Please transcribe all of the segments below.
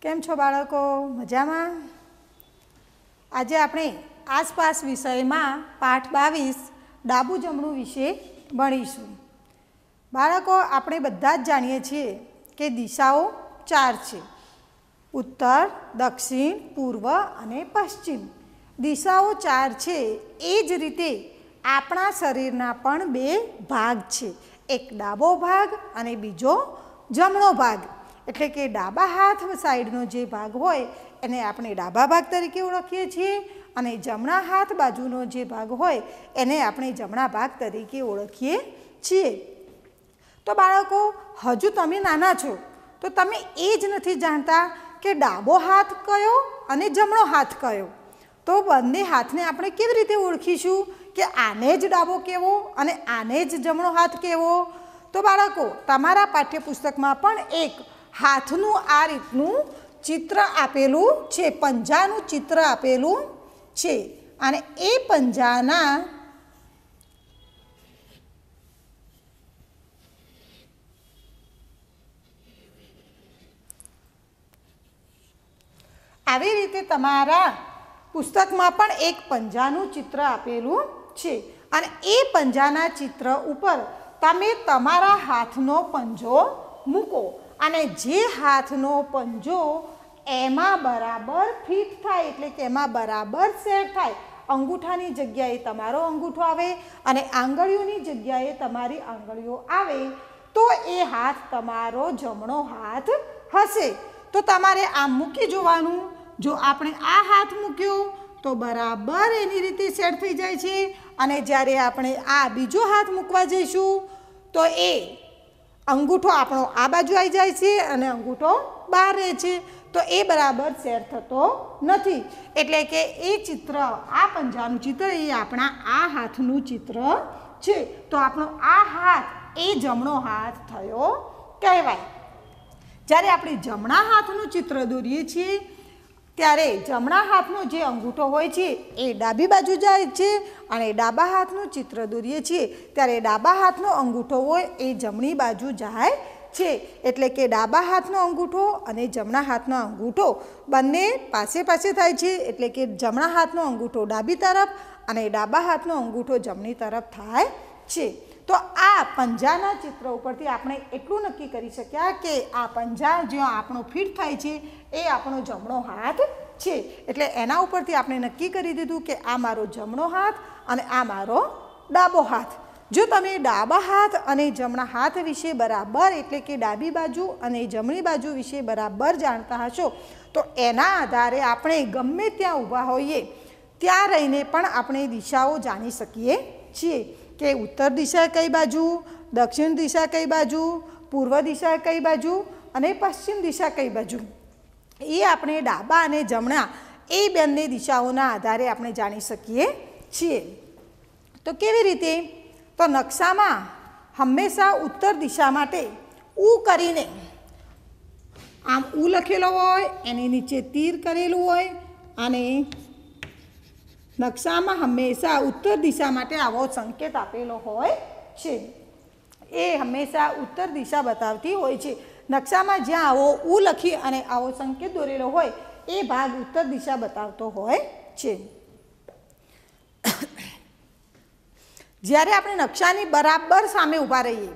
કેમ છો બાળકો? મજામાં? આજે આપણે આસપાસ વિષયમાં પાઠ 22 ડાબું જમણું વિશે ભણીશું. બાળકો, આપણે બધા જ જાણીએ છીએ કે દિશાઓ 4 છે: ઉત્તર, દક્ષિણ, પૂર્વ અને પશ્ચિમ. દિશાઓ 4 છે. એ જ રીતે આપણા શરીરના પણ 2 ભાગ છે, એક ડાબો ભાગ અને બીજો જમણો ભાગ. એટલે કે ડાબા હાથ સાઈડનો જે ભાગ હોય એને આપણે ડાબા ભાગ તરીકે ઓળખીએ છીએ અને જમણા હાથ બાજુનો જે ભાગ હોય એને આપણે જમણા ભાગ તરીકે ઓળખીએ છીએ. તો બાળકો, હજુ તમે નાના છો તો તમે એ જ નથી જાણતા કે ડાબો હાથ કયો અને જમણો હાથ કયો. તો બંને હાથને આપણે કેવી રીતે ઓળખીશું કે આને જ ડાબો કહેવો અને આને જ જમણો હાથ કહેવો? તો બાળકો, તમારા પાઠ્યપુસ્તકમાં પણ એક હાથનું આ રીતનું ચિત્ર આપેલું છે, પંજાનું ચિત્ર આપેલું છે અને એ પંજાના આવી રીતે તમારા પુસ્તકમાં પણ એક પંજાનું ચિત્ર આપેલું છે અને એ પંજાના ચિત્ર ઉપર તમે તમારા હાથનો પંજો મૂકો અને જે હાથનો પંજો એમાં બરાબર ફિટ થાય, એટલે કે એમાં બરાબર સેટ થાય, અંગૂઠાની જગ્યાએ તમારો અંગૂઠો આવે અને આંગળીઓની જગ્યાએ તમારી આંગળીઓ આવે, તો એ હાથ તમારો જમણો હાથ હશે. તો તમારે આમ મૂકી જોવાનું. જો આપણે આ હાથ મૂક્યો તો બરાબર એની રીતે સેટ થઈ જાય છે અને જ્યારે આપણે આ બીજો હાથ મૂકવા જઈશું તો એ અંગૂઠો આપણો આ બાજુ આવી જાય છે અને અંગૂઠો બહાર રહે છે, તો એ બરાબર સેટ થતો નથી. એટલે કે એ ચિત્ર, આ પંજાનું ચિત્ર એ આપણા આ હાથનું ચિત્ર છે. તો આપણો આ હાથ એ જમણો હાથ થયો કહેવાય. જ્યારે આપણે જમણા હાથનું ચિત્ર દોરીએ છીએ ત્યારે જમણા હાથનો જે અંગૂઠો હોય છે એ ડાબી બાજુ જાય છે અને ડાબા હાથનું ચિત્ર દોરીએ છીએ ત્યારે ડાબા હાથનો અંગૂઠો હોય એ જમણી બાજુ જાય છે. એટલે કે ડાબા હાથનો અંગૂઠો અને જમણા હાથનો અંગૂઠો બંને પાસે પાસે થાય છે. એટલે કે જમણા હાથનો અંગૂઠો ડાબી તરફ અને ડાબા હાથનો અંગૂઠો જમણી તરફ થાય છે. તો આ પંજાના ચિત્ર ઉપરથી આપણે એટલું નક્કી કરી શક્યા કે આ પંજા જ્યાં આપણો ફિટ થાય છે એ આપણો જમણો હાથ છે. એટલે એના ઉપરથી આપણે નક્કી કરી દીધું કે આ મારો જમણો હાથ અને આ મારો ડાબો હાથ. જો તમે ડાબા હાથ અને જમણા હાથ વિશે બરાબર, એટલે કે ડાબી બાજુ અને જમણી બાજુ વિશે બરાબર જાણતા હશો તો એના આધારે આપણે ગમે ત્યાં ઊભા હોઈએ ત્યાં રહીને પણ આપણે દિશાઓ જાણી શકીએ છીએ કે ઉત્તર દિશા કઈ બાજુ, દક્ષિણ દિશા કઈ બાજુ, પૂર્વ દિશા કઈ બાજુ અને પશ્ચિમ દિશા કઈ બાજુ. એ આપણે ડાબા અને જમણા એ બંને દિશાઓના આધારે આપણે જાણી શકીએ છીએ. તો કેવી રીતે? તો નકશામાં હંમેશા ઉત્તર દિશા માટે ઉ કરીને આમ ઉ લખેલો હોય, એની નીચે તીર કરેલું હોય અને નકશામાં હંમેશા ઉત્તર દિશા માટે આવો સંકેત આપેલો હોય છે. એ હંમેશા ઉત્તર દિશા બતાવતી હોય છે. નકશામાં જ્યાં આવો ઉ લખી અને આવો સંકેત દોરેલો હોય એ ભાગ ઉત્તર દિશા બતાવતો હોય છે. જ્યારે આપણે નકશાની બરાબર સામે ઊભા રહીએ,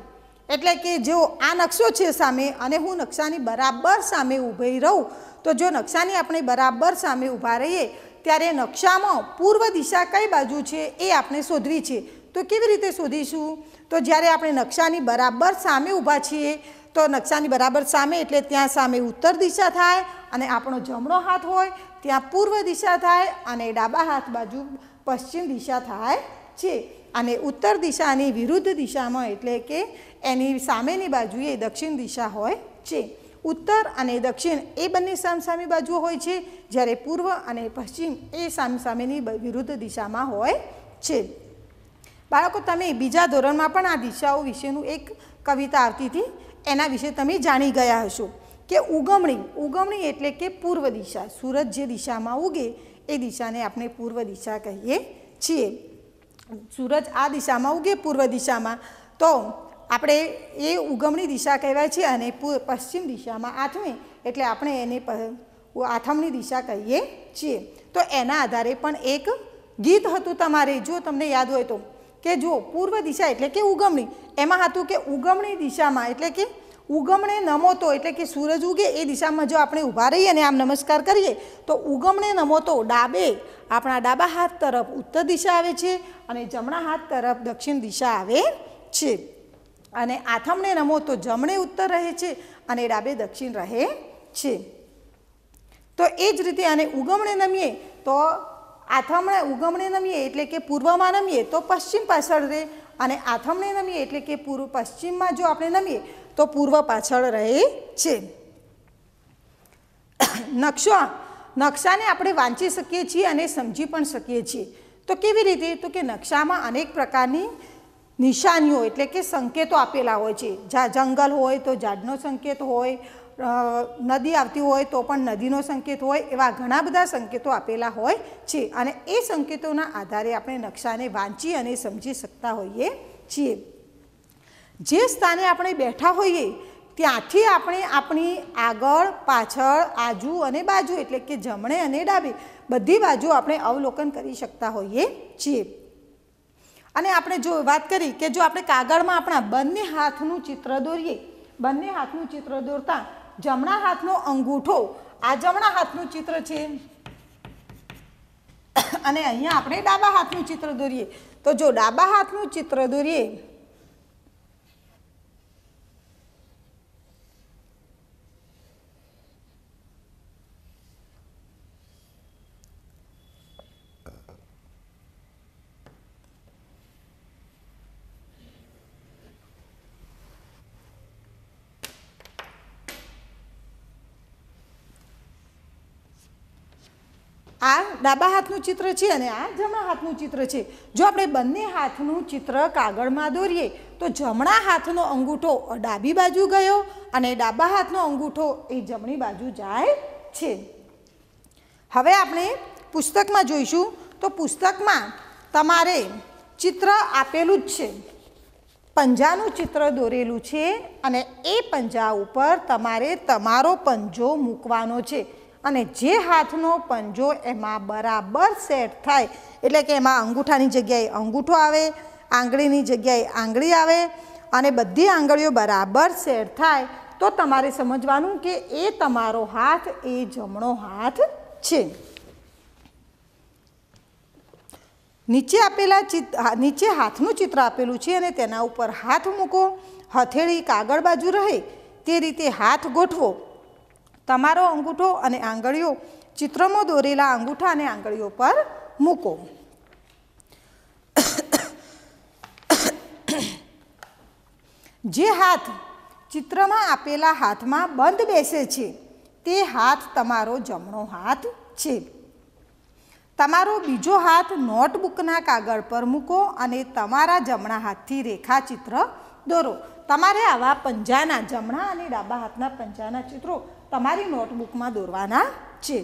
એટલે કે જો આ નકશો છે સામે અને હું નકશાની બરાબર સામે ઊભી રહું, તો જો નકશાની આપણે બરાબર સામે ઊભા રહીએ ત્યારે નકશામાં પૂર્વ દિશા કઈ બાજુ છે એ આપણે શોધવી છે. તો કેવી રીતે શોધીશું? તો જ્યારે આપણે નકશાની બરાબર સામે ઊભા છીએ તો નકશાની બરાબર સામે એટલે ત્યાં સામે ઉત્તર દિશા થાય અને આપણો જમણો હાથ હોય ત્યાં પૂર્વ દિશા થાય અને ડાબા હાથ બાજુ પશ્ચિમ દિશા થાય છે. અને ઉત્તર દિશાની વિરુદ્ધ દિશામાં, એટલે કે એની સામેની બાજુએ દક્ષિણ દિશા હોય છે. ઉત્તર અને દક્ષિણ એ બંને સામસામી બાજુઓ હોય છે, જ્યારે પૂર્વ અને પશ્ચિમ એ સામસામેની વિરુદ્ધ દિશામાં હોય છે. બાળકો, તમે બીજા ધોરણમાં પણ આ દિશાઓ વિશેનું એક કવિતા આવતી હતી, એના વિશે તમે જાણી ગયા હશો કે ઉગમણી. ઉગમણી એટલે કે પૂર્વ દિશા. સૂરજ જે દિશામાં ઉગે એ દિશાને આપણે પૂર્વ દિશા કહીએ છીએ. સૂરજ આ દિશામાં ઉગે પૂર્વ દિશામાં તો આપણે એ ઉગમણી દિશા કહેવાય છે અને પશ્ચિમ દિશામાં આથમે એટલે આપણે એને આથમણી દિશા કહીએ છીએ. તો એના આધારે પણ એક ગીત હતું તમારે, જો તમને યાદ હોય તો, કે જો પૂર્વ દિશા એટલે કે ઉગમણી, એમાં હતું કે ઉગમણી દિશામાં એટલે કે ઉગમણે નમો તો એટલે કે સૂરજ ઉગે એ દિશામાં જો આપણે ઊભા રહીએ અને આમ નમસ્કાર કરીએ તો ઉગમણે નમો તો ડાબે આપણા ડાબા હાથ તરફ ઉત્તર દિશા આવે છે અને જમણા હાથ તરફ દક્ષિણ દિશા આવે છે. અને આથમણે નમો તો જમણે ઉત્તર રહે છે અને ડાબે દક્ષિણ રહે છે. તો એ જ રીતે અને ઉગમણે નમીએ તો આથમણે ઉગમણે નમીએ એટલે કે પૂર્વમાં નમીએ તો પશ્ચિમ પાછળ રહે અને આથમણે નમીએ એટલે કે પશ્ચિમમાં જો આપણે નમીએ તો પૂર્વ પાછળ રહે છે. નકશાને આપણે વાંચી શકીએ છીએ અને સમજી પણ શકીએ છીએ. તો કેવી રીતે? તો કે નકશામાં અનેક પ્રકારની નિશાનીઓ એટલે કે સંકેતો આપેલા હોય છે. જ્યાં જંગલ હોય તો ઝાડનો સંકેત હોય, નદી આવતી હોય તો પણ નદીનો સંકેત હોય, એવા ઘણા બધા સંકેતો આપેલા હોય છે અને એ સંકેતોના આધારે આપણે નકશાને વાંચી અને સમજી શકતા હોઈએ છીએ. જે સ્થાને આપણે બેઠા હોઈએ ત્યાંથી આપણે આપણી આગળ, પાછળ, આજુ અને બાજુ એટલે કે જમણે અને ડાબે બધી બાજુ આપણે અવલોકન કરી શકતા હોઈએ છીએ. અને આપણે જો વાત કરી કે જો આપણે કાગળમાં આપણા બંને હાથનું ચિત્ર દોરીએ, બંને હાથનું ચિત્ર દોરતા જમણા હાથનો અંગૂઠો, આ જમણા હાથનું ચિત્ર છે અને અહીંયા આપણે ડાબા હાથનું ચિત્ર દોરીએ, તો જો ડાબા હાથનું ચિત્ર દોરીએ આ ડાબા હાથનું ચિત્ર છે અને આ જમણા હાથનું ચિત્ર છે. જો આપણે બંને હાથનું ચિત્ર કાગળમાં દોરીએ તો જમણા હાથનો અંગૂઠો ડાબી બાજુ ગયો અને ડાબા હાથનો અંગૂઠો એ જમણી બાજુ જાય છે. હવે આપણે પુસ્તકમાં જોઈશું. તો પુસ્તકમાં તમારે ચિત્ર આપેલું જ છે, પંજાનું ચિત્ર દોરેલું છે અને એ પંજા ઉપર તમારે તમારો પંજો મૂકવાનો છે અને જે હાથનો પંજો એમાં બરાબર સેટ થાય એટલે કે એમાં અંગૂઠાની જગ્યાએ અંગૂઠો આવે, આંગળીની જગ્યાએ આંગળી આવે અને બધી આંગળીઓ બરાબર સેટ થાય તો તમારે સમજવાનું કે એ તમારો હાથ એ જમણો હાથ છે. નીચે હાથનું ચિત્ર આપેલું છે અને તેના ઉપર હાથ મૂકો, હથેળી કાગળ બાજુ રહે તે રીતે હાથ ગોઠવો. તમારો અંગૂઠો અને આંગળીઓ ચિત્રમાં દોરેલા અંગૂઠા અને આંગળીઓ પર મૂકો. જે હાથ ચિત્રમાં આપેલા હાથમાં બંધ બેસે છે તે હાથ તમારો જમણો હાથ છે. તમારો બીજો હાથ નોટબુકના કાગળ પર મૂકો અને તમારા જમણા હાથથી રેખાચિત્ર દોરો. તમારે આવા પંજાના જમણા અને ડાબા હાથના પંજાના ચિત્રો તમારી નોટબુકમાં દોરવાના છે.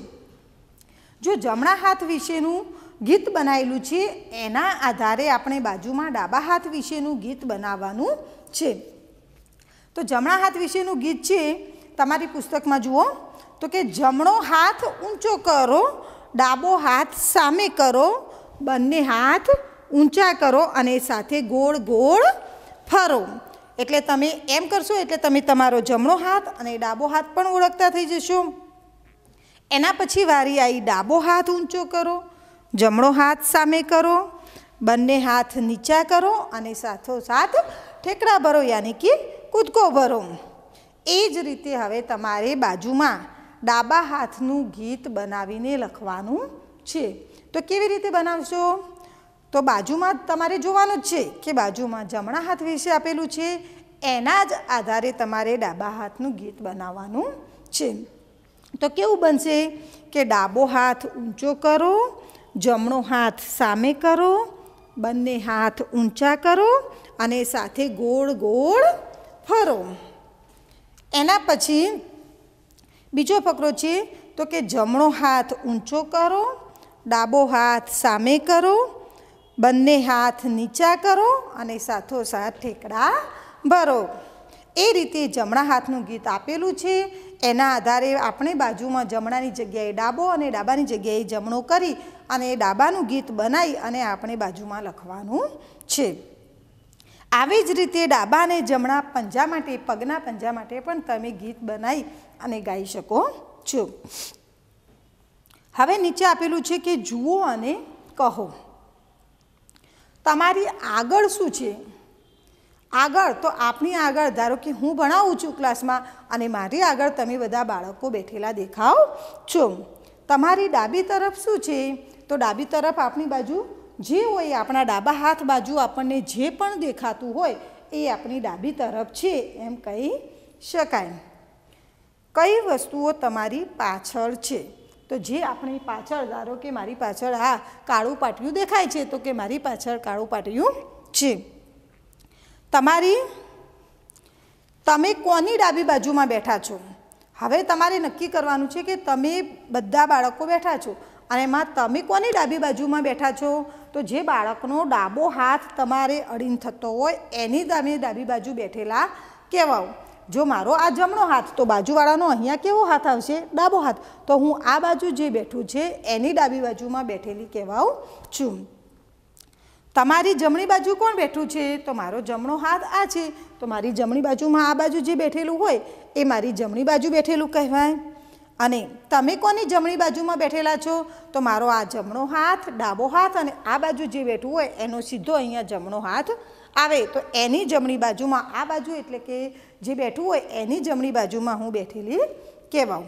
જો જમણા હાથ વિશેનું ગીત બનાવેલું છે એના આધારે આપણે બાજુમાં ડાબા હાથ વિશેનું ગીત બનાવવાનું છે. તો જમણા હાથ વિશેનું ગીત છે તમારી પુસ્તકમાં જુઓ તો કે જમણો હાથ ઊંચો કરો, ડાબો હાથ સામે કરો, બંને હાથ ઊંચા કરો અને સાથે ગોળ ગોળ ફરો. એટલે તમે એમ કરશો એટલે તમે તમારો જમણો હાથ અને ડાબો હાથ પણ ઓળખતા થઈ જશો. એના પછી વારી આવી ડાબો હાથ ઊંચો કરો, જમણો હાથ સામે કરો, બંને હાથ નીચા કરો અને સાથોસાથ ઠેકડા ભરો યાની કે કૂદકો ભરો. એ જ રીતે હવે તમારે બાજુમાં ડાબા હાથનું ગીત બનાવીને લખવાનું છે. તો કેવી રીતે બનાવશો? તો બાજુમાં તમારે જોવાનું જ છે કે બાજુમાં જમણા હાથ વિશે આપેલું છે એના જ આધારે તમારે ડાબા હાથનું ગીત બનાવવાનું છે. તો કેવું બનશે કે ડાબો હાથ ઊંચો કરો, જમણો હાથ સામે કરો, બંને હાથ ઊંચા કરો અને સાથે ગોળ ગોળ ફરો. એના પછી બીજો ફકરો છે તો કે જમણો હાથ ઊંચો કરો, ડાબો હાથ સામે કરો, બંને હાથ નીચા કરો અને સાથોસાથ ઠેકડા ભરો. એ રીતે જમણા હાથનું ગીત આપેલું છે એના આધારે આપણે બાજુમાં જમણાની જગ્યાએ ડાબો અને ડાબાની જગ્યાએ જમણો કરી અને એ ડાબાનું ગીત બનાવી અને આપણે બાજુમાં લખવાનું છે. આવી જ રીતે ડાબા અને જમણા પંજા માટે, પગના પંજા માટે પણ તમે ગીત બનાવી અને ગાઈ શકો છો. હવે નીચે આપેલું છે કે જુઓ અને કહો. તમારી આગળ શું છે? આગળ તો આપણી આગળ, ધારો કે હું ભણાવું છું ક્લાસમાં અને મારી આગળ તમે બધા બાળકો બેઠેલા દેખાવ છો. તમારી ડાબી તરફ શું છે? તો ડાબી તરફ આપણી બાજુ જે હોય, આપણા ડાબા હાથ બાજુ આપણને જે પણ દેખાતું હોય એ આપણી ડાબી તરફ છે એમ કહી શકાય. કઈ વસ્તુઓ તમારી પાછળ છે? તો જે આપણી પાછળ, ધારો કે મારી પાછળ આ કાળું પાટિયું દેખાય છે, તો કે મારી પાછળ કાળું પાટિયું છે. તમે કોની ડાબી બાજુમાં બેઠા છો? હવે તમારે નક્કી કરવાનું છે કે તમે બધા બાળકો બેઠા છો અને એમાં તમે કોની ડાબી બાજુમાં બેઠા છો? તો જે બાળકનો ડાબો હાથ તમારે અડીને થતો હોય એની તમે ડાબી બાજુ બેઠેલા કહેવાઓ. જો મારો આ જમણો હાથ, તો બાજુવાળાનો અહીંયા કેવો હાથ આવશે? ડાબો હાથ. તો હું આ બાજુ જે બેઠું છે એની ડાબી બાજુમાં બેઠેલી કહેવાઉં છું. તમારી જમણી બાજુ કોણ બેઠું છે? તો મારો જમણો હાથ આ છે, તો મારી જમણી બાજુમાં આ બાજુ જે બેઠેલું હોય એ મારી જમણી બાજુ બેઠેલું કહેવાય. અને તમે કોની જમણી બાજુમાં બેઠેલા છો? તો મારો આ જમણો હાથ, ડાબો હાથ અને આ બાજુ જે બેઠું હોય એનો સીધો અહીંયા જમણો હાથ આવે, તો એની જમણી બાજુમાં, આ બાજુ એટલે કે જે બેઠું હોય એની જમણી બાજુમાં હું બેઠેલી કહેવાઉં.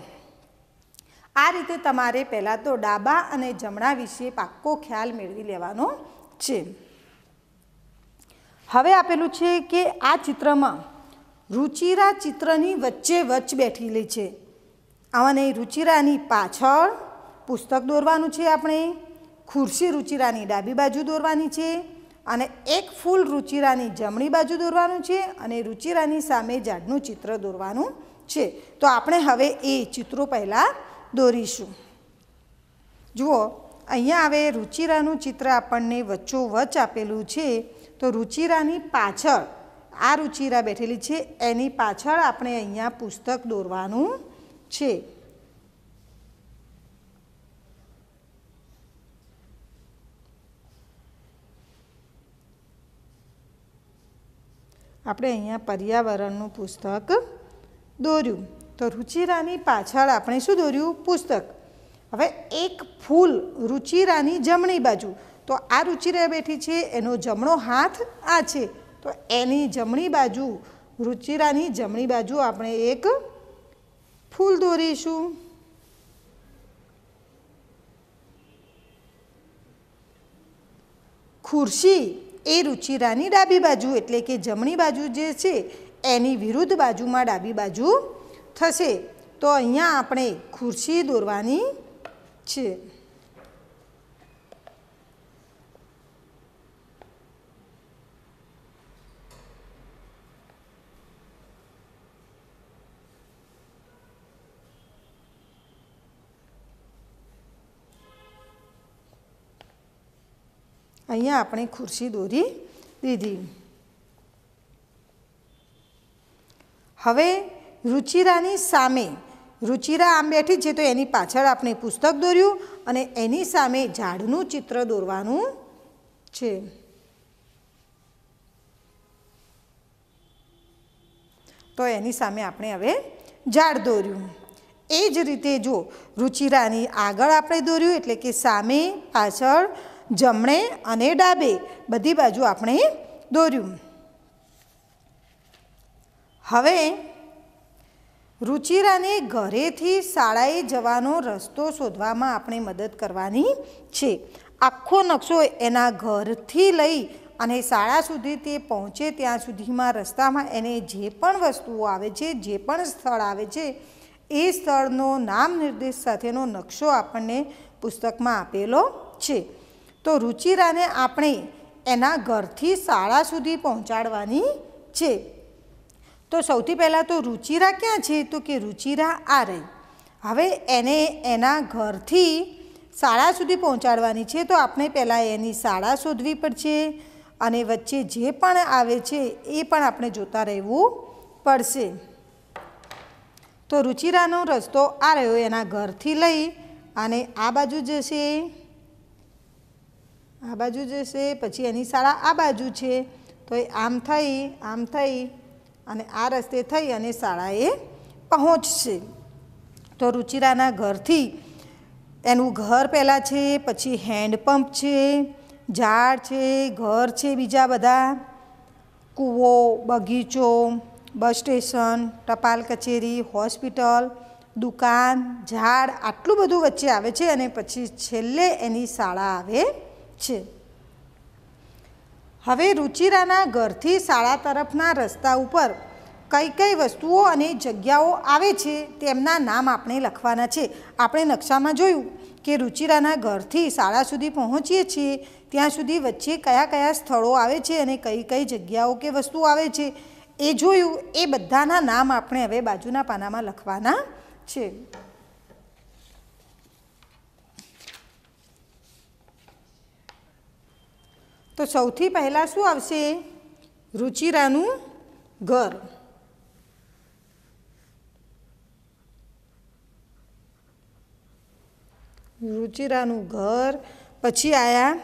આ રીતે તમારે પહેલાં તો ડાબા અને જમણા વિશે પાક્કો ખ્યાલ મેળવી લેવાનો છે. હવે આપેલું છે કે આ ચિત્રમાં રુચિરા ચિત્રની વચ્ચે વચ્ચ બેઠેલી છે અને રુચિરાની પાછળ પુસ્તક દોરવાનું છે. આપણે ખુરશી રુચિરાની ડાબી બાજુ દોરવાની છે અને એક ફૂલ રુચિરાની જમણી બાજુ દોરવાનું છે અને રુચિરાની સામે ઝાડનું ચિત્ર દોરવાનું છે. તો આપણે હવે એ ચિત્રો પહેલાં દોરીશું. જુઓ, અહીંયા હવે રુચિરાનું ચિત્ર આપણને વચ્ચોવચ્ચ આપેલું છે. તો રુચિરાની પાછળ, આ રુચિરા બેઠેલી છે એની પાછળ આપણે અહીંયા પુસ્તક દોરવાનું છે. આપણે અહીંયા પર્યાવરણનું પુસ્તક દોર્યું. તો રુચિરાની પાછળ આપણે શું દોર્યું? પુસ્તક. હવે એક ફૂલ રુચિરાની જમણી બાજુ, તો આ રુચિરા બેઠી છે એનો જમણો હાથ આ છે, તો એની જમણી બાજુ, રુચિરાની જમણી બાજુ આપણે એક ફૂલ દોરીશું. ખુરશી એ રુચિરાની ડાબી બાજુ એટલે કે જમણી બાજુ જે છે એની વિરુદ્ધ બાજુમાં ડાબી બાજુ થશે. તો અહીંયા આપણે ખુરશી દોરવાની છે. અહીંયા આપણે ખુરશી દોરી દીધી. હવે રુચિરાની સામે, રુચિરા આમ બેઠી છે તો એની પાછળ આપણે પુસ્તક દોર્યું અને એની સામે ઝાડનું ચિત્ર દોરવાનું છે. તો એની સામે આપણે હવે ઝાડ દોર્યું. એ જ રીતે જો રુચિરાની આગળ આપણે દોર્યું એટલે કે સામે, પાછળ, જમણે અને ડાબે બધી બાજુ આપણે દોર્યું. હવે રુચિરાને ઘરેથી શાળાએ જવાનો રસ્તો શોધવામાં આપણે મદદ કરવાની છે. આખો નકશો એના ઘરથી લઈ અને શાળા સુધી તે પહોંચે ત્યાં સુધીમાં રસ્તામાં એને જે પણ વસ્તુઓ આવે છે, જે પણ સ્થળ આવે છે એ સ્થળનો નામ નિર્દેશ સાથેનો નકશો આપણને પુસ્તકમાં આપેલો છે. તો રુચિરાને આપણે એના ઘરથી શાળા સુધી પહોંચાડવાની છે. તો સૌથી પહેલાં તો રુચિરા ક્યાં છે? તો કે રુચિરા આ રહી. હવે એને એના ઘરથી શાળા સુધી પહોંચાડવાની છે. તો આપણે પહેલાં એની શાળા શોધવી પડશે અને વચ્ચે જે પણ આવે છે એ પણ આપણે જોતા રહેવું પડશે. તો રુચિરાનો રસ્તો આ રહ્યો, એના ઘરથી લઈ અને આ બાજુ જશે, આ બાજુ જશે, પછી એની શાળા આ બાજુ છે, તો એ આમ થઈ અને આ રસ્તે થઈ અને શાળાએ પહોંચશે. તો રુચિરાના ઘરથી એનું ઘર પહેલાં છે, પછી હેન્ડપંપ છે, ઝાડ છે, ઘર છે, બીજા બધા કૂવો, બગીચો, બસ સ્ટેશન, ટપાલ કચેરી, હોસ્પિટલ, દુકાન, ઝાડ, આટલું બધું વચ્ચે આવે છે અને પછી છેલ્લે એની શાળા આવે છે. હવે રુચિરાના ઘરથી શાળા તરફના રસ્તા ઉપર કઈ કઈ વસ્તુઓ અને જગ્યાઓ આવે છે તેમના નામ આપણે લખવાના છે. આપણે નકશામાં જોયું કે રુચિરાના ઘરથી શાળા સુધી પહોંચીએ છીએ ત્યાં સુધી વચ્ચે કયા કયા સ્થળો આવે છે અને કઈ કઈ જગ્યાઓ કે વસ્તુઓ આવે છે એ જોયું. એ બધાના નામ આપણે હવે બાજુના પાનામાં લખવાના છે. તો સૌથી પહેલાં શું આવશે? રુચિરાનું ઘર. રુચિરાનું ઘર, પછી આયા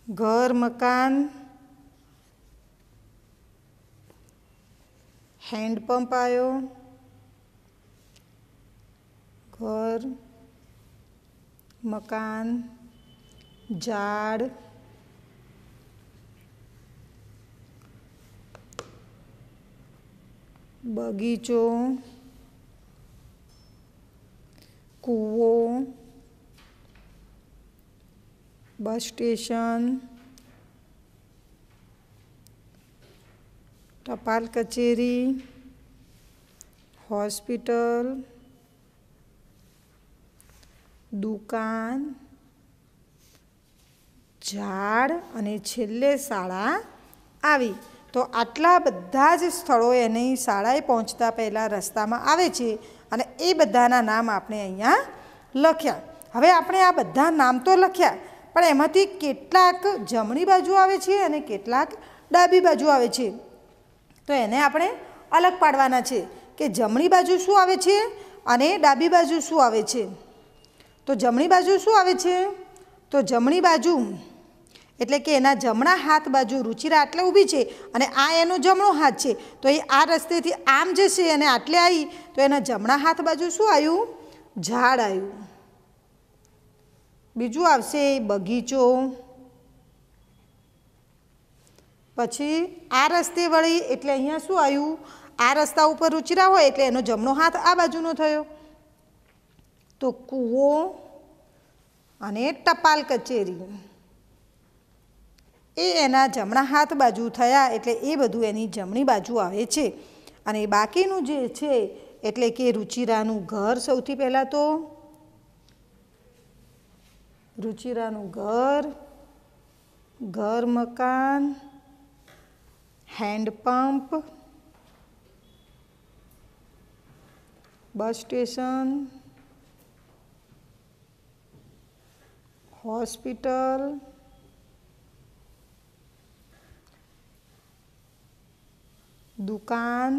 ઘર, મકાન, હેન્ડપંપ આવ્યો, ઘર, મકાન, ઝાડ, બગીચો, કૂવો, બસ સ્ટેશન, ટપાલ કચેરી, હોસ્પિટલ, દુકાન, ઝાડ અને છેલ્લે શાળા આવી. તો આટલા બધા જ સ્થળો એની શાળાએ પહોંચતા પહેલાં રસ્તામાં આવે છે અને એ બધાના નામ આપણે અહીંયા લખ્યા. હવે આપણે આ બધા નામ તો લખ્યા, પણ એમાંથી કેટલાક જમણી બાજુ આવે છે અને કેટલાક ડાબી બાજુ આવે છે. તો એને આપણે અલગ પાડવાના છે કે જમણી બાજુ શું આવે છે અને ડાબી બાજુ શું આવે છે. તો જમણી બાજુ શું આવે છે? તો જમણી બાજુ એટલે કે એના જમણા હાથ બાજુ રુચિરા આટલે ઊભી છે અને આ એનો જમણો હાથ છે, તો એ આ રસ્તેથી આમ જશે અને આટલે આવી તો એના જમણા હાથ બાજુ શું આવ્યું? ઝાડ આવ્યું. બીજું આવશે બગીચો. પછી આ રસ્તે વળી એટલે અહીંયા શું આવ્યું? આ રસ્તા ઉપર રુચિરા હોય એટલે એનો જમણો હાથ આ બાજુનો થયો, તો કૂવો અને ટપાલ કચેરી એ એના જમણા હાથ બાજુ થયા એટલે એ બધું એની જમણી બાજુ આવે છે. અને બાકીનું જે છે એટલે કે રુચિરાનું ઘર, સૌથી પહેલાં તો રુચિરાનું ઘર, ઘર, મકાન, હેન્ડપંપ, બસ સ્ટેશન, હોસ્પિટલ, દુકાન,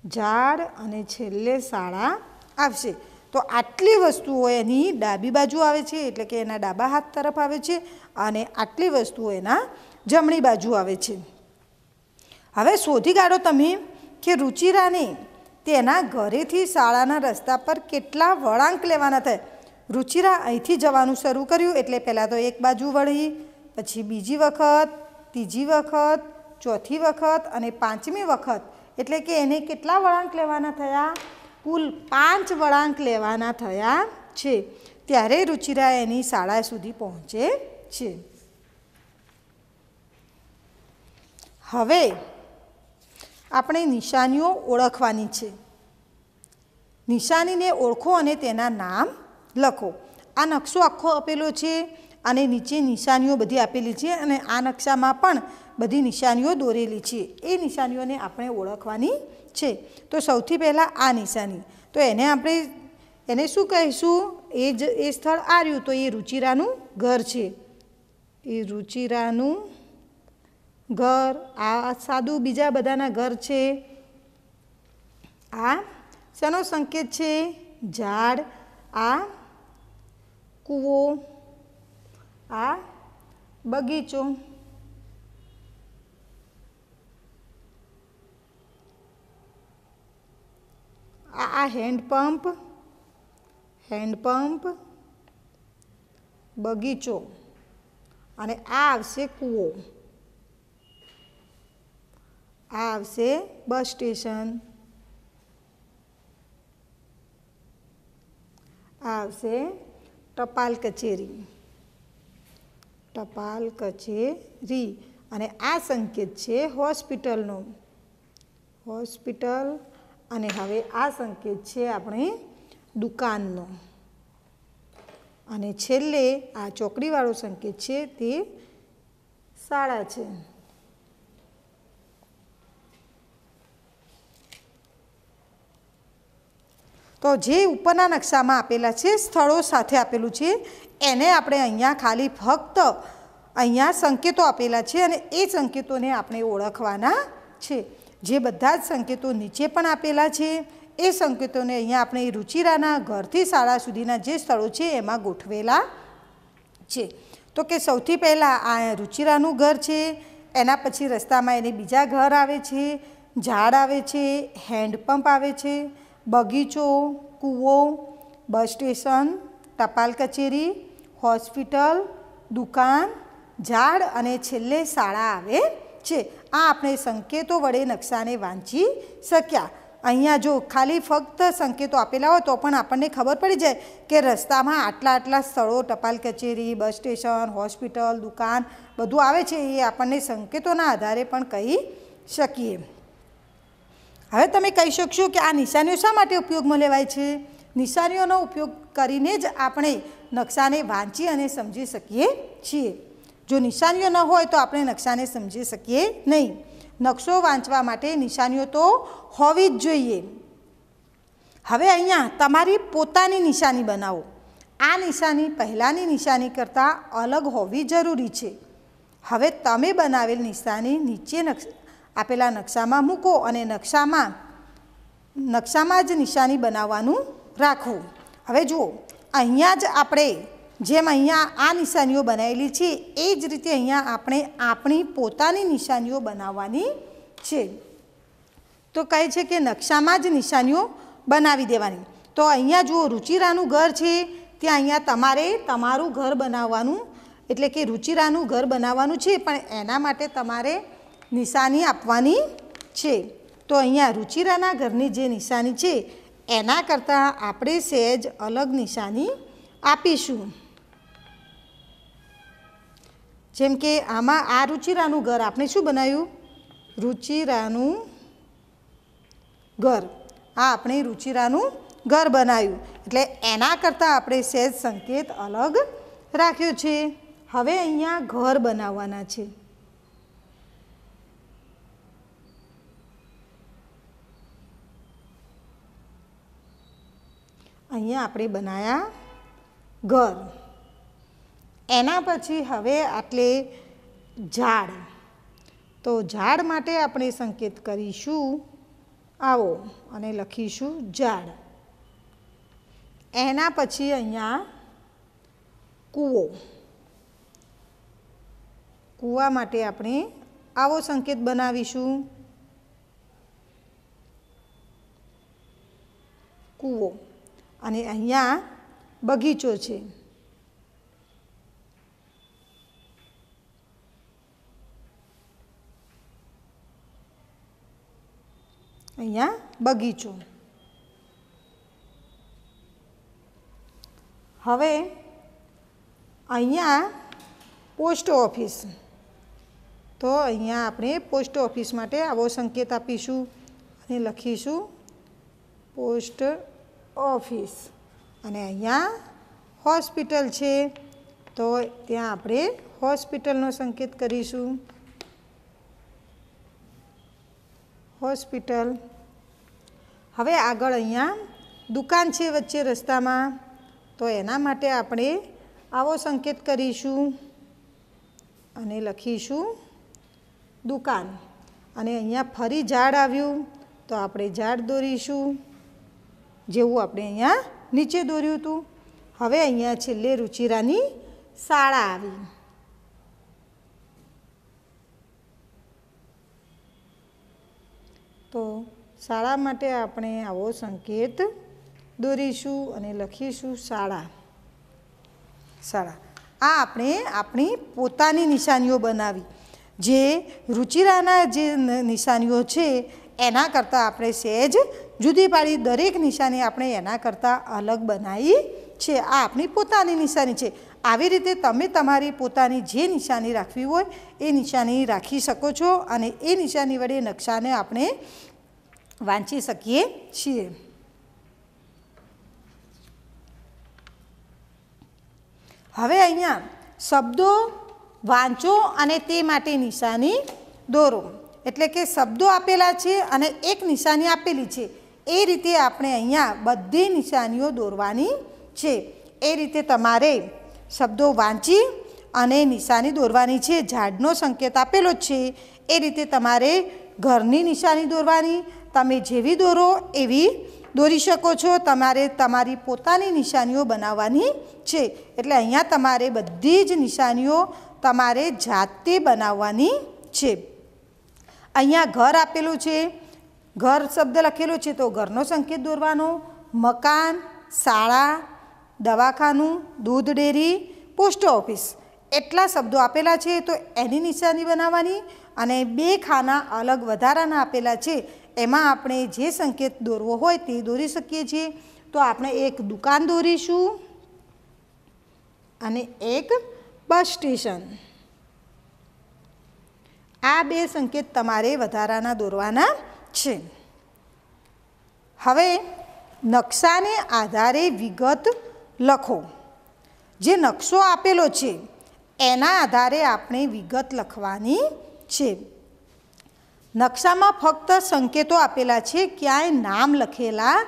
ઝાડ અને છેલ્લે શાળા આવશે. તો આટલી વસ્તુઓ એની ડાબી બાજુ આવે છે એટલે કે એના ડાબા હાથ તરફ આવે છે અને આટલી વસ્તુઓ એના જમણી બાજુ આવે છે. હવે શોધી કાઢો તમે કે રુચિરાને તેના ઘરેથી શાળાના રસ્તા પર કેટલા વળાંક લેવાના થાય. રુચિરા અહીંથી જવાનું શરૂ કર્યું એટલે પહેલાં તો એક બાજુ વળી, પછી બીજી વખત, ત્રીજી વખત, ચોથી વખત અને પાંચમી વખત, એટલે કે એને કેટલા વળાંક લેવાના થયા? કુલ 5 વળાંક લેવાના થયા છે. ત્યારે રુચિરા એની શાળા સુધી પહોંચે છે. હવે આપણે નિશાનીઓ ઓળખવાની છે. નિશાનીને ઓળખો અને તેના નામ લખો. આ નકશો આખો આપેલો છે અને નીચે નિશાનીઓ બધી આપેલી છે અને આ નકશામાં પણ બધી નિશાનીઓ દોરેલી છે. એ નિશાનીઓને આપણે ઓળખવાની છે. તો સૌથી પહેલાં આ નિશાની, તો એને શું કહીશું? એ સ્થળ આ રહ્યું, તો એ રુચિરાનું ઘર છે. એ રુચિરાનું ઘર. આ સાદું બીજા બધાના ઘર છે, આ શેનો સંકેત છે? ઝાડ, આ કૂવો, આ બગીચો. આ હેન્ડપંપ, બગીચો, અને આ આવશે કૂવો. આ આવશે બસ સ્ટેશન. આ આવશે ટપાલ કચેરી. અને આ સંકેત છે હોસ્પિટલનો. હોસ્પિટલ. અને હવે આ સંકેત છે આપણી દુકાનનો. અને છેલ્લે આ ચોકડીવાળો સંકેત છે તે શાળા છે. તો જે ઉપરના નકશામાં આપેલા છે સ્થળો સાથે આપેલું છે એને આપણે અહીંયા ખાલી ફક્ત અહીંયા સંકેતો આપેલા છે અને એ સંકેતોને આપણે ઓળખવાના છે. જે બધા જ સંકેતો નીચે પણ આપેલા છે એ સંકેતોને અહીંયા આપણે રુચિરાના ઘરથી શાળા સુધીના જે સ્થળો છે એમાં ગોઠવેલા છે. તો કે સૌથી પહેલાં આ રુચિરાનું ઘર છે, એના પછી રસ્તામાં એને બીજા ઘર આવે છે, ઝાડ આવે છે, હેન્ડપંપ આવે છે, બગીચો, કૂવો, બસ સ્ટેશન, ટપાલ કચેરી, હોસ્પિટલ, દુકાન, ઝાડ અને છેલ્લે શાળા આવે છે. આ આપણે સંકેતો વડે નકશાને વાંચી શક્યા. અહીંયા જો ખાલી ફક્ત સંકેતો આપેલા હોય તો પણ આપણને ખબર પડી જાય કે રસ્તામાં આટલા સ્થળો, ટપાલ કચેરી, બસ સ્ટેશન, હોસ્પિટલ, દુકાન બધું આવે છે. એ આપણને સંકેતોના આધારે પણ કહી શકીએ. હવે તમે કહી શકશો કે આ નિશાનીઓ શા માટે ઉપયોગમાં લેવાય છે? નિશાનીઓનો ઉપયોગ કરીને જ આપણે નકશાને વાંચી અને સમજી શકીએ છીએ. જો નિશાનીઓ ન હોય તો આપણે નકશાને સમજી શકીએ નહીં. નકશો વાંચવા માટે નિશાનીઓ તો હોવી જ જોઈએ. હવે અહીંયા તમારી પોતાની નિશાની બનાવો. આ નિશાની પહેલાંની નિશાની કરતાં અલગ હોવી જરૂરી છે. હવે તમે બનાવેલ નિશાની નીચે આપેલા નકશામાં મૂકો અને નકશામાં જ નિશાની બનાવવાનું રાખવું. હવે જુઓ, અહીંયા જ આપણે જેમ અહીંયા આ નિશાનીઓ બનાવેલી છે એ જ રીતે અહીંયા આપણે આપણી પોતાની નિશાનીઓ બનાવવાની છે. તો કહે છે કે નકશામાં જ નિશાનીઓ બનાવી દેવાની. તો અહીંયા જુઓ, રુચિરાનું ઘર છે ત્યાં અહીંયા તમારે તમારું ઘર બનાવવાનું, એટલે કે રુચિરાનું ઘર બનાવવાનું છે, પણ એના માટે તમારે નિશાની આપવાની છે. તો અહીંયા રુચિરાના ઘરની જે નિશાની છે એના કરતાં આપણે સહેજ અલગ નિશાની આપીશું. જેમ કે આમાં આ રુચિરાનું ઘર આપણે શું બનાવ્યું? રુચિરાનું ઘર. આ આપણે રુચિરાનું ઘર બનાવ્યું, એટલે એના કરતાં આપણે સહેજ સંકેત અલગ રાખ્યો છે. હવે અહીંયા ઘર બનાવવાના છે. અહીંયા આપણે બનાવ્યા ઘર. એના પછી હવે આટલે ઝાડ. તો ઝાડ માટે આપણે સંકેત કરીશું આવો અને લખીશું ઝાડ. એના પછી અહીંયા કૂવો. કૂવા માટે આપણે આવો સંકેત બનાવીશું કૂવો. અને અહીંયા બગીચો છે. અહીંયા બગીચો. હવે અહીંયા પોસ્ટ ઓફિસ. તો અહીંયા આપણે પોસ્ટ ઓફિસ માટે આવો સંકેત આપીશું અને લખીશું પોસ્ટ ઓફિસ. અને અહીંયા હોસ્પિટલ છે તો ત્યાં આપણે હોસ્પિટલનો સંકેત કરીશું હોસ્પિટલ. હવે આગળ અહીંયા દુકાન છે વચ્ચે રસ્તામાં, તો એના માટે આપણે આવો સંકેત કરીશું અને લખીશું દુકાન. અને અહીંયા ફરી ઝાડ આવ્યું તો આપણે ઝાડ દોરીશું, જેવું આપણે અહીંયા નીચે દોર્યું હતું. હવે અહીંયા છેલ્લે રુચિરાની શાળા આવી. તો શાળા માટે આપણે આવો સંકેત દોરીશું અને લખીશું શાળા. શાળા આ આપણે આપણી પોતાની નિશાનીઓ બનાવી. જે રુચિરાના જે નિશાનીઓ છે એના કરતાં આપણે સહેજ જુદી પાડી. દરેક નિશાની આપણે એના કરતાં અલગ બનાવી છે. આ આપણી પોતાની નિશાની છે. આવી રીતે તમે તમારી પોતાની જે નિશાની રાખવી હોય એ નિશાની રાખી શકો છો અને એ નિશાની વડે નકશાને આપણે વાંચી શકીએ છીએ. હવે અહીંયા શબ્દો વાંચો અને તે માટે નિશાની દોરો. એટલે કે શબ્દો આપેલા છે અને એક નિશાની આપેલી છે. એ રીતે આપણે અહીંયા બધી નિશાનીઓ દોરવાની છે. એ રીતે તમારે શબ્દો વાંચી અને નિશાની દોરવાની છે. ઝાડનો સંકેત આપેલો છે એ રીતે તમારે ઘરની નિશાની દોરવાની. તમે જેવી દોરો એવી દોરી શકો છો. તમારે તમારી પોતાની નિશાનીઓ બનાવવાની છે. એટલે અહીંયા તમારે બધી જ નિશાનીઓ તમારે જાતે બનાવવાની છે. અહીંયા ઘર આપેલું છે, ઘર શબ્દ લખેલો છે તો ઘરનો સંકેત દોરવાનો. મકાન, શાળા, દવાખાનું, દૂધ ડેરી, પોસ્ટ ઓફિસ એટલા શબ્દો આપેલા છે તો એની નિશાની બનાવવાની. અને 2 ખાના અલગ વધારાના આપેલા છે એમાં આપણે જે સંકેત દોરવો હોય તે દોરી શકીએ છીએ. તો આપણે એક દુકાન દોરીશું અને એક બસ સ્ટેશન. આ 2 સંકેત તમારે વધારાના દોરવાના છે. હવે નકશાને આધારે વિગત લખો. જે નકશો આપેલો છે એના આધારે આપણે વિગત લખવાની છે. નકશામાં ફક્ત સંકેતો આપેલા છે, ક્યાંય નામ લખેલા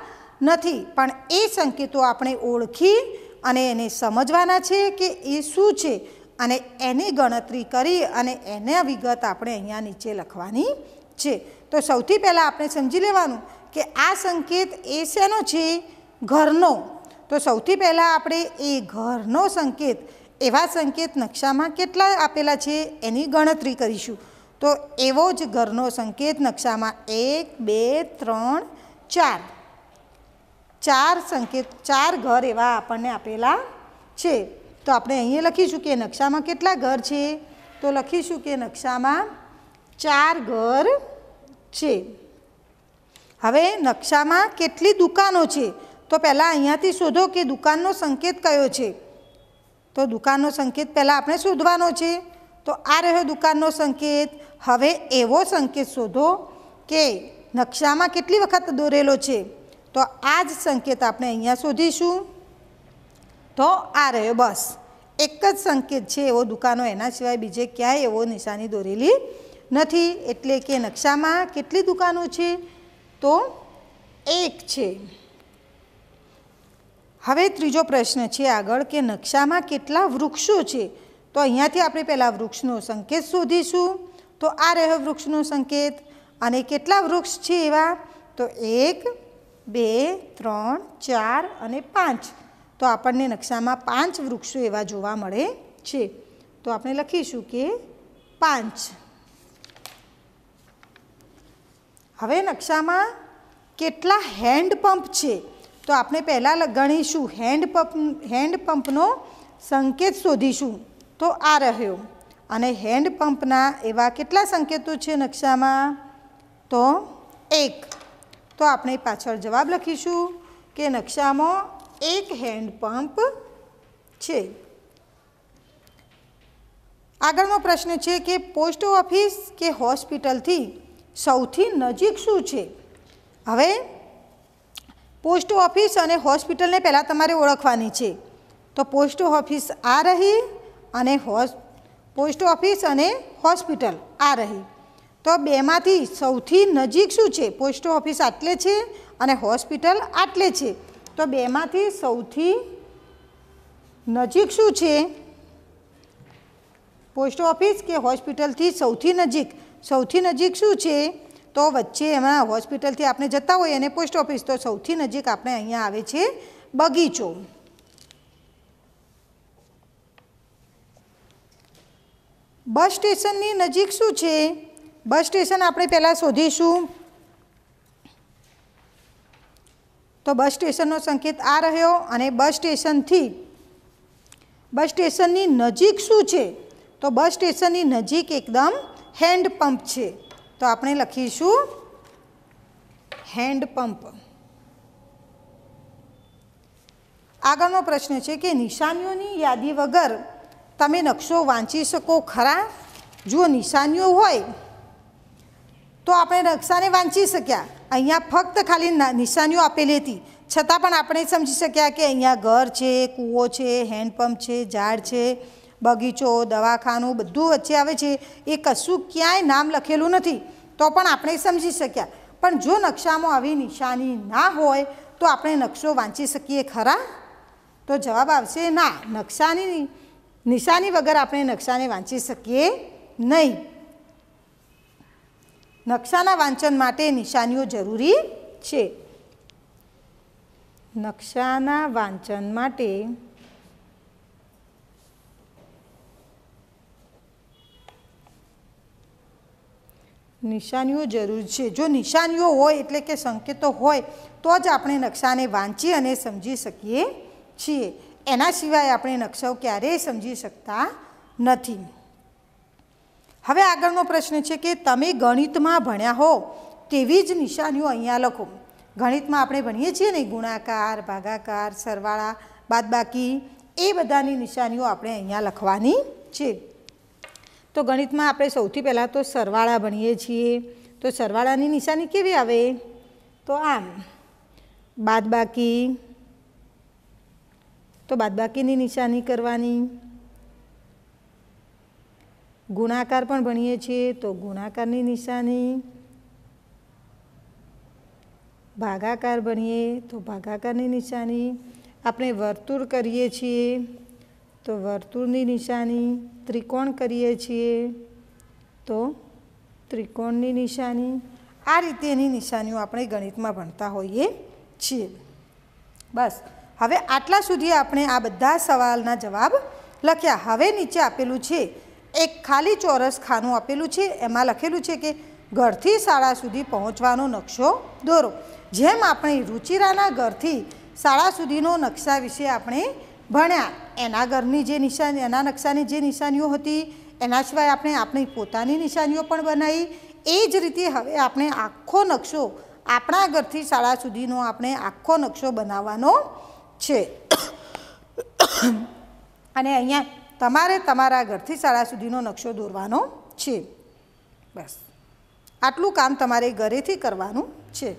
નથી. પણ એ સંકેતો આપણે ઓળખી અને એને સમજવાના છે કે એ શું છે અને એની ગણતરી કરી અને એના વિગત આપણે અહીંયા નીચે લખવાની છે. તો સૌથી પહેલાં આપણે સમજી લેવાનું કે આ સંકેત એ શેનો છે? ઘરનો. તો સૌથી પહેલાં આપણે એ ઘરનો સંકેત, એવા સંકેત નકશામાં કેટલા આપેલા છે એની ગણતરી કરીશું. તો એવો જ ઘરનો સંકેત નકશામાં 1, 2, 3, 4 સંકેત, 4 ઘર એવા આપણને આપેલા છે. તો આપણે અહીંયા લખીશું કે નકશામાં કેટલા ઘર છે? તો લખીશું કે નકશામાં 4 ઘર છે. હવે નકશામાં કેટલી દુકાનો છે? તો પહેલાં અહીંયાથી શોધો કે દુકાનનો સંકેત કયો છે. તો દુકાનનો સંકેત પહેલાં આપણે શોધવાનો છે. તો આ રહ્યો દુકાનનો સંકેત. હવે એવો સંકેત શોધો કે નકશામાં કેટલી વખત દોરેલો છે. તો આ જ સંકેત આપણે અહીંયા શોધીશું. તો આ રહ્યો, બસ એક જ સંકેત છે એવો દુકાનો, એના સિવાય બીજે ક્યાંય એવો નિશાની દોરેલી નથી. એટલે કે નકશામાં કેટલી દુકાનો છે? તો 1 છે. હવે ત્રીજો પ્રશ્ન છે આગળ કે નકશામાં કેટલા વૃક્ષો છે? તો અહીંયાથી આપણે પહેલાં વૃક્ષનો સંકેત શોધીશું. તો આ રહ્યો વૃક્ષનો સંકેત. અને કેટલા વૃક્ષ છે એવા? તો 1, 2, 3, 4 અને 5. તો આપણને નકશામાં 5 વૃક્ષો એવા જોવા મળે છે. તો આપણે લખીશું કે 5. હવે નકશામાં કેટલા હેન્ડપંપ છે? તો આપણે પહેલાં ગણીશું. હેન્ડપંપનો સંકેત શોધીશું. તો આ રહ્યો. અને હેન્ડપંપના એવા કેટલા સંકેતો છે નકશામાં? તો 1. તો આપણે પાછળ જવાબ લખીશું કે નકશામાં 1 હેન્ડપંપ છે. આગળનો પ્રશ્ન છે કે પોસ્ટ ઓફિસ કે હોસ્પિટલથી સૌથી નજીક શું છે? હવે પોસ્ટ ઓફિસ અને હોસ્પિટલને પહેલાં તમારે ઓળખવાની છે. તો પોસ્ટ ઓફિસ આ રહી અને પોસ્ટ ઓફિસ અને હોસ્પિટલ આ રહી. તો બેમાંથી સૌથી નજીક શું છે? પોસ્ટ ઓફિસ આટલે છે અને હોસ્પિટલ આટલે છે. તો બેમાંથી સૌથી નજીક શું છે? પોસ્ટ ઓફિસ કે હોસ્પિટલથી સૌથી નજીક શું છે? તો વચ્ચે એમાં હોસ્પિટલથી આપણે જતા હોઈએ અને પોસ્ટ ઓફિસ, તો સૌથી નજીક આપણે અહીંયા આવે છે બગીચો. બસ સ્ટેશનની નજીક શું છે? બસ સ્ટેશન આપણે પહેલાં શોધીશું. તો બસ સ્ટેશનનો સંકેત આ રહ્યો. અને બસ સ્ટેશનની નજીક શું છે? તો બસ સ્ટેશનની નજીક એકદમ હેન્ડપંપ છે. તો આપણે લખીશું હેન્ડપંપ. આગળનો પ્રશ્ન છે કે નિશાનીઓની યાદી વગર તમે નકશો વાંચી શકો ખરા? જો નિશાનીઓ હોય તો આપણે નકશાને વાંચી શક્યા. અહીંયા ફક્ત ખાલી નિશાનીઓ આપેલી હતી, છતાં પણ આપણે સમજી શક્યા કે અહીંયા ઘર છે, કૂવો છે, હેન્ડપંપ છે, ઝાડ છે, બગીચો, દવાખાનું બધું વચ્ચે આવે છે. એ કશું ક્યાંય નામ લખેલું નથી, તો પણ આપણે સમજી શક્યા. પણ જો નકશામાં આવી નિશાની ના હોય તો આપણે નકશો વાંચી શકીએ ખરા? તો જવાબ આવશે ના. નિશાની વગર આપણે નકશાને વાંચી શકીએ નહીં. નકશાના વાંચન માટે નિશાનીઓ જરૂરી છે. નકશાના વાંચન માટે નિશાનીઓ જરૂર છે. જો નિશાનીઓ હોય એટલે કે સંકેતો હોય તો જ આપણે નકશાને વાંચી અને સમજી શકીએ છીએ. એના સિવાય આપણે નકશાઓ ક્યારેય સમજી શકતા નથી. હવે આગળનો પ્રશ્ન છે કે તમે ગણિતમાં ભણ્યા હો તેવી જ નિશાનીઓ અહીંયા લખો. ગણિતમાં આપણે ભણીએ છીએ ને, ગુણાકાર, ભાગાકાર, સરવાળા, બાદબાકી, એ બધાની નિશાનીઓ આપણે અહીંયા લખવાની છે. તો ગણિતમાં આપણે સૌથી પહેલાં તો સરવાળા ભણીએ છીએ. તો સરવાળાની નિશાની કેવી આવે? તો આમ. બાદબાકી, તો બાદબાકીની નિશાની કરવાની. ગુણાકાર પણ ભણીએ છીએ, તો ગુણાકારની નિશાની. ભાગાકાર ભણીએ તો ભાગાકારની નિશાની. આપણે વર્તુળ કરીએ છીએ તો વર્તુળની નિશાની. ત્રિકોણ કરીએ છીએ તો ત્રિકોણની નિશાની. આ રીતે એની નિશાનીઓ આપણે ગણિતમાં ભણતા હોઈએ છીએ. બસ, હવે આટલા સુધી આપણે આ બધા સવાલના જવાબ લખ્યા. હવે નીચે આપેલું છે એક ખાલી ચોરસ ખાનું આપેલું છે. એમાં લખેલું છે કે ઘરથી શાળા સુધી પહોંચવાનો નકશો દોરો. જેમ આપણે રુચિરાના ઘરથી શાળા સુધીનો નકશા વિશે આપણે ભણ્યા, એના ઘરની જે નિશાની, એના નકશાની જે નિશાનીઓ હતી, એના સિવાય આપણે આપણી પોતાની નિશાનીઓ પણ બનાવી. એ જ રીતે હવે આપણે આખો નકશો, આપણા ઘરથી શાળા સુધીનો આપણે આખો નકશો બનાવવાનો છે. અને અહીંયા તમારે તમારા ઘરથી શાળા સુધીનો નકશો દોરવાનો છે. બસ આટલું કામ તમારે ઘરેથી કરવાનું છે.